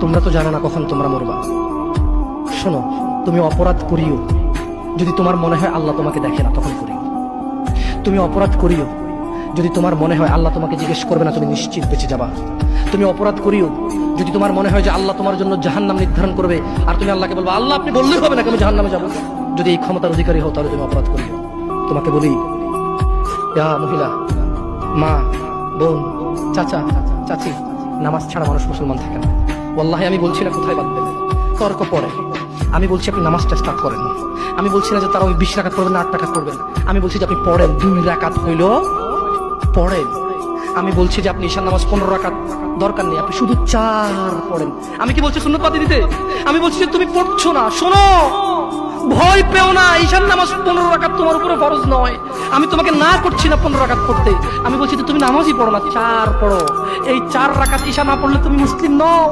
তোমরা তো জানো না কখন তোমরা মরবা। শোনো, তুমি অপরাধ করিও যদি তোমার মনে হয় আল্লাহ তোমাকে দেখে না, তখন করিও। তুমি অপরাধ করিও যদি তোমার মনে হয় আল্লাহ তোমাকে জিজ্ঞেস করবে না, তুমি নিশ্চিত বেঁচে যাবা। তুমি অপরাধ করিও যদি তোমার মনে হয় যে আল্লাহ তোমার জন্য জাহান্নাম নির্ধারণ করবে, আর তুমি আল্লাহকে বলবা আল্লাহ আপনি বললেই হবে না, আমি জাহান্নামে যাবো। যদি এই ক্ষমতার অধিকারী হও তাহলে তুমি অপরাধ করিও। তোমাকে বলি, মহিলা, মা, বোন, চাচা, চাচি, নামাজ ছাড়া মানুষ মুসলমান থাকে না। ওয়াল্লাহি আমি বলছি না কোথায় বাদ দেবেন, তর্ক পড়ে। আমি বলছি আপনি নামাজটা স্টার্ট করেন। আমি বলছি না যে তারা ওই 20 রাকাত পড়বেন না 8 রাকাত পড়বেন। আমি বলছি যে আপনি পড়েন, 2 রাকাত হইল পড়েন। আমি বলছি যে আপনি ঈশার নামাজ 15 রাকাত দরকার নেই, আপনি শুধু 4 পড়েন। আমি কি বলছি সুন্নত বাদ দিতে? আমি বলছি যে তুমি পড়ছো না, শোনো, ভয় পেও না, ঈশার নামাজ 15 রাকাত তোমার উপরে ফরজ নয়। আমি তোমাকে না করছি না 15 রাকাত পড়তে। আমি বলছি যে তুমি নামাজই পড়ো না, 4 পড়ো। এই 4 রাকাত ঈশা না পড়লে তুমি মুসলিম নও।